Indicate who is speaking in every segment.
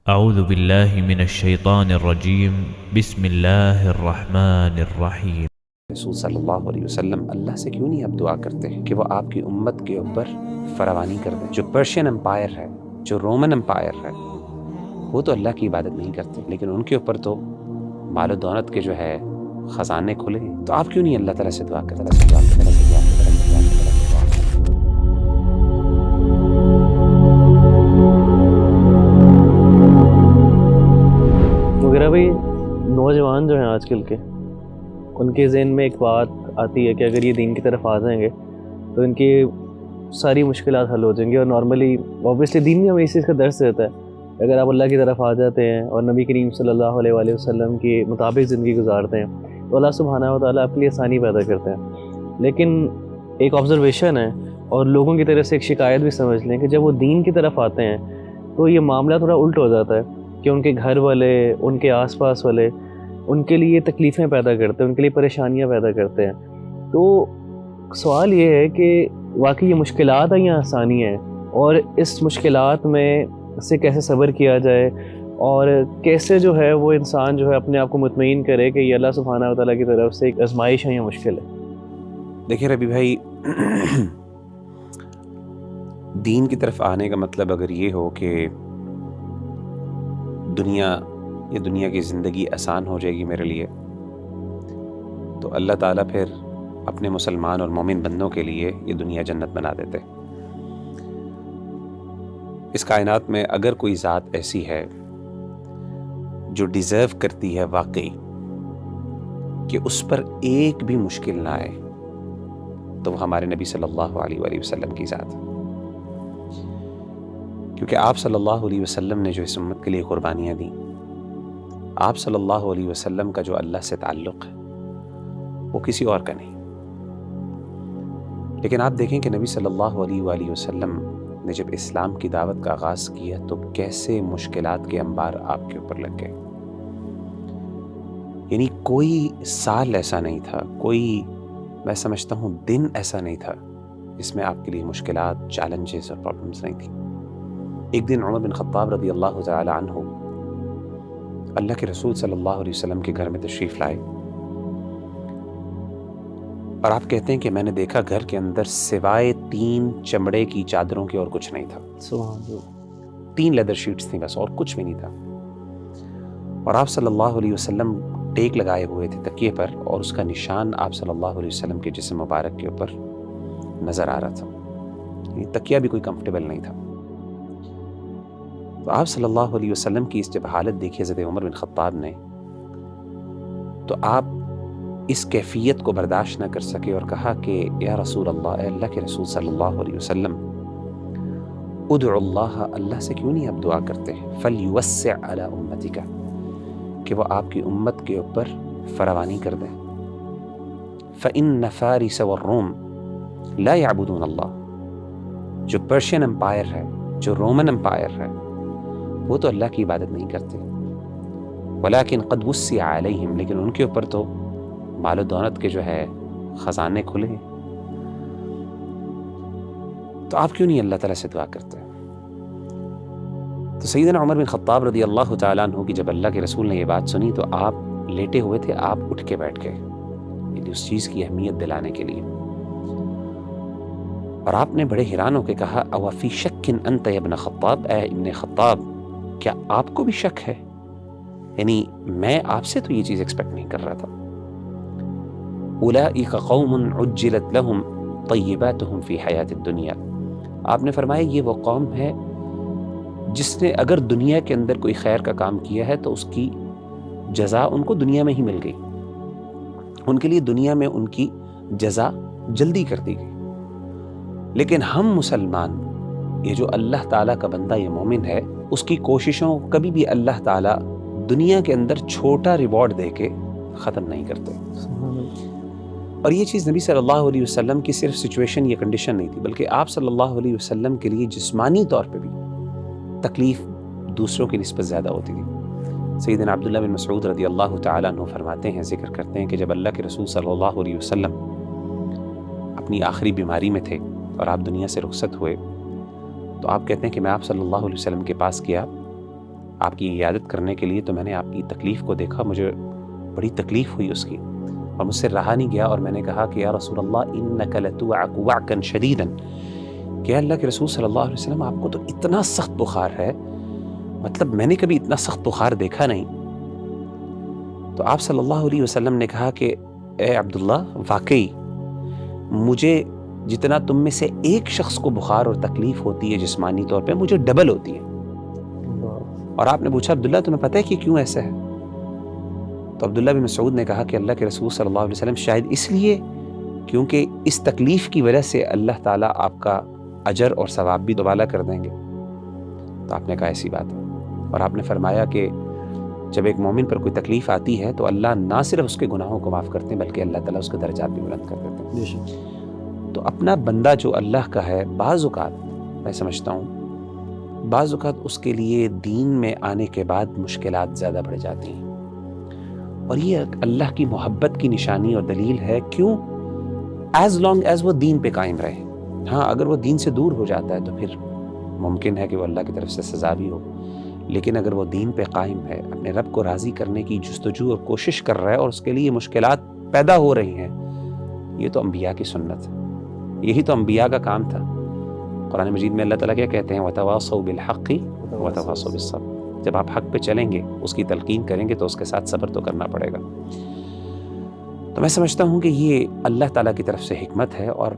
Speaker 1: اعوذ باللہ من الشیطان الرجیم بسم اللہ الرحمن الرحیم۔
Speaker 2: رسول صلی اللہ علیہ وسلم اللہ سے کیوں نہیں آپ دعا کرتے ہیں کہ وہ آپ کی امت کے اوپر فراوانی کر دیں؟ جو پرشین امپائر ہے، جو رومن امپائر ہے، وہ تو اللہ کی عبادت نہیں کرتے، لیکن ان کے اوپر تو مال و دولت کے جو ہے خزانے کھلے ہیں۔ تو آپ کیوں نہیں اللہ تعالیٰ سے دعا کرتے؟
Speaker 3: وغیرہ بھائی نوجوان جو ہیں آج کل کے، ان کے ذہن میں ایک بات آتی ہے کہ اگر یہ دین کی طرف آ جائیں گے تو ان کی ساری مشکلات حل ہو جائیں گی، اور نارملی اوبیسلی دین میں ہمیں اس چیز کا درس دیتا ہے اگر آپ اللہ کی طرف آ جاتے ہیں اور نبی کریم صلی اللہ علیہ وآلہ وسلم کے مطابق زندگی گزارتے ہیں تو اللہ سبحانہ و تعالیٰ آپ کے لیے آسانی پیدا کرتے ہیں۔ لیکن ایک آبزرویشن ہے اور لوگوں کی طرف سے ایک شکایت بھی سمجھ لیں کہ جب وہ دین کی طرف آتے ہیں تو یہ معاملہ تھوڑا الٹ ہو جاتا ہے کہ ان کے گھر والے، ان کے آس پاس والے ان کے لیے تکلیفیں پیدا کرتے ہیں، ان کے لیے پریشانیاں پیدا کرتے ہیں۔ تو سوال یہ ہے کہ واقعی یہ مشکلات ہیں یا آسانی ہیں، اور اس مشکلات میں سے کیسے صبر کیا جائے، اور کیسے جو ہے وہ انسان جو ہے اپنے آپ کو مطمئن کرے کہ یہ اللہ سبحانہ و تعالیٰ کی طرف سے ایک آزمائش ہے یا مشکل ہے۔
Speaker 2: دیکھیں ربی بھائی، دین کی طرف آنے کا مطلب اگر یہ ہو کہ دنیا کی زندگی آسان ہو جائے گی میرے لیے، تو اللہ تعالیٰ پھر اپنے مسلمان اور مومن بندوں کے لیے یہ دنیا جنت بنا دیتے۔ اس کائنات میں اگر کوئی ذات ایسی ہے جو ڈیزرو کرتی ہے واقعی کہ اس پر ایک بھی مشکل نہ آئے، تو وہ ہمارے نبی صلی اللہ علیہ وآلہ وسلم کی ذات ہے، کیونکہ آپ صلی اللہ علیہ وسلم نے جو اس امت کے لیے قربانیاں دیں، آپ صلی اللہ علیہ وسلم کا جو اللہ سے تعلق ہے وہ کسی اور کا نہیں۔ لیکن آپ دیکھیں کہ نبی صلی اللہ علیہ وآلہ وسلم نے جب اسلام کی دعوت کا آغاز کیا تو کیسے مشکلات کے انبار آپ کے اوپر لگ گئے۔ یعنی کوئی سال ایسا نہیں تھا، کوئی میں سمجھتا ہوں دن ایسا نہیں تھا جس میں آپ کے لیے مشکلات، چیلنجز اور پرابلمز نہیں تھیں۔ ایک دن عمر بن خطاب رضی اللہ تعالی عنہ اللہ کے رسول صلی اللہ علیہ وسلم کے گھر میں تشریف لائے، اور آپ کہتے ہیں کہ میں نے دیکھا گھر کے اندر سوائے 3 چمڑے کی چادروں کے اور کچھ نہیں تھا۔
Speaker 3: سبحان اللہ۔
Speaker 2: 3 لیدر شیٹس تھیں بس، اور کچھ بھی نہیں تھا، اور آپ صلی اللہ علیہ وسلم ٹیک لگائے ہوئے تھے تکیے پر، اور اس کا نشان آپ صلی اللہ علیہ وسلم کے جسم مبارک کے اوپر نظر آ رہا تھا، یعنی تکیہ بھی کوئی کمفرٹیبل نہیں تھا۔ تو آپ صلی اللہ علیہ وسلم کی اس جب حالت دیکھی حضرت عمر بن خطاب نے، تو آپ اس کیفیت کو برداشت نہ کر سکے اور کہا کہ یا رسول اللہ، اے اللہ کے رسول صلی اللہ علیہ وسلم، ادعو اللہ، اللہ سے کیوں نہیں آپ دعا کرتے ہیں فلیوسع علی امتک، کہ وہ آپ کی امت کے اوپر فراوانی کر دیں۔ فإن فارس والروم لا يعبدون اللہ، جو پرشین امپائر ہے، جو رومن امپائر ہے، وہ تو اللہ کی عبادت نہیں کرتے، ولیکن قد وسع علیہم، لیکن ان کے اوپر تو مال و دولت کے جو ہے خزانے کھلے ہیں۔ تو آپ کیوں نہیں اللہ تعالیٰ سے دعا کرتے؟ تو سیدنا عمر بن خطاب رضی اللہ تعالیٰ عنہ کی جب اللہ کے رسول نے یہ بات سنی تو آپ لیٹے ہوئے تھے، آپ اٹھ کے بیٹھ گئے، یعنی اس چیز کی اہمیت دلانے کے لیے، اور آپ نے بڑے حیران ہو کے کہا او فی شک انت یا ابن خطاب، اے ابن خطاب، کیا آپ کو بھی شک ہے؟ یعنی میں آپ سے تو یہ چیز ایکسپیکٹ نہیں کر رہا تھا۔ اولئک قوم عجلت لهم طیباتهم فی حیات الدنیا، آپ نے فرمایا یہ وہ قوم ہے جس نے اگر دنیا کے اندر کوئی خیر کا کام کیا ہے تو اس کی جزا ان کو دنیا میں ہی مل گئی، ان کے لیے دنیا میں ان کی جزا جلدی کر دی گئی۔ لیکن ہم مسلمان، یہ جو اللہ تعالیٰ کا بندہ، یہ مومن ہے، اس کی کوششوں کو کبھی بھی اللہ تعالیٰ دنیا کے اندر چھوٹا ریوارڈ دے کے ختم نہیں کرتے۔ اور یہ چیز نبی صلی اللہ علیہ وسلم کی صرف سچویشن یا کنڈیشن نہیں تھی، بلکہ آپ صلی اللہ علیہ وسلم کے لیے جسمانی طور پہ بھی تکلیف دوسروں کی نسبت زیادہ ہوتی تھی۔ سیدنا عبداللہ بن مسعود رضی اللہ تعالیٰ عنہ فرماتے ہیں، ذکر کرتے ہیں کہ جب اللہ کے رسول صلی اللہ علیہ وسلم اپنی آخری بیماری میں تھے اور آپ دنیا سے رخصت ہوئے، تو آپ کہتے ہیں کہ میں آپ صلی اللہ علیہ وسلم کے پاس گیا، آپ کی عیادت کرنے کے لیے، تو میں نے آپ کی تکلیف کو دیکھا، مجھے بڑی تکلیف ہوئی اس کی، اور مجھ سے رہا نہیں گیا، اور میں نے کہا کہ یا رسول اللہ انک لتوعک وعکا شدیدا، کہ اللہ کے رسول صلی اللہ علیہ وسلم آپ کو تو اتنا سخت بخار ہے، مطلب میں نے کبھی اتنا سخت بخار دیکھا نہیں۔ تو آپ صلی اللہ علیہ وسلم نے کہا کہ اے عبداللہ، واقعی مجھے جتنا تم میں سے ایک شخص کو بخار اور تکلیف ہوتی ہے جسمانی طور پہ، مجھے ڈبل ہوتی ہے۔ اور آپ نے پوچھا عبداللہ تمہیں پتہ ہے کہ کیوں ایسا ہے؟ تو عبداللہ بن مسعود نے کہا کہ اللہ کے رسول صلی اللہ علیہ وسلم شاید اس لیے کیونکہ اس تکلیف کی وجہ سے اللہ تعالیٰ آپ کا اجر اور ثواب بھی دوبالا کر دیں گے۔ تو آپ نے کہا ایسی بات ہے، اور آپ نے فرمایا کہ جب ایک مومن پر کوئی تکلیف آتی ہے تو اللہ نہ صرف اس کے گناہوں کو معاف کرتے ہیں بلکہ اللہ تعالیٰ اس کے درجات بھی بلند کر دیتے ہیں۔ تو اپنا بندہ جو اللہ کا ہے، بعض اوقات میں سمجھتا ہوں بعض اوقات اس کے لیے دین میں آنے کے بعد مشکلات زیادہ بڑھ جاتی ہیں، اور یہ اللہ کی محبت کی نشانی اور دلیل ہے۔ کیوں؟ ایز لانگ ایز وہ دین پہ قائم رہے۔ ہاں، اگر وہ دین سے دور ہو جاتا ہے تو پھر ممکن ہے کہ وہ اللہ کی طرف سے سزا بھی ہو، لیکن اگر وہ دین پہ قائم ہے، اپنے رب کو راضی کرنے کی جستجو اور کوشش کر رہا ہے، اور اس کے لیے مشکلات پیدا ہو رہی ہیں، یہ تو انبیاء کی سنت ہے، یہی تو انبیاء کا کام تھا۔ قرآن مجید میں اللہ تعالیٰ کیا کہتے ہیں؟ وَتَوَاصَوْا بِالْحَقِّ وَتَوَاصَوْا بِالصَّبْرِ۔ جب آپ حق پہ چلیں گے، اس کی تلقین کریں گے، تو اس کے ساتھ صبر تو کرنا پڑے گا۔ تو میں سمجھتا ہوں کہ یہ اللہ تعالیٰ کی طرف سے حکمت ہے، اور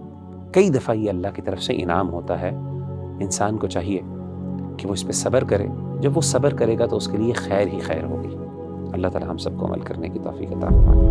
Speaker 2: کئی دفعہ یہ اللہ کی طرف سے انعام ہوتا ہے۔ انسان کو چاہیے کہ وہ اس پہ صبر کرے، جب وہ صبر کرے گا تو اس کے لیے خیر ہی خیر ہوگی۔ اللہ تعالیٰ ہم سب کو عمل کرنے کی توفیق عطا فرمائے۔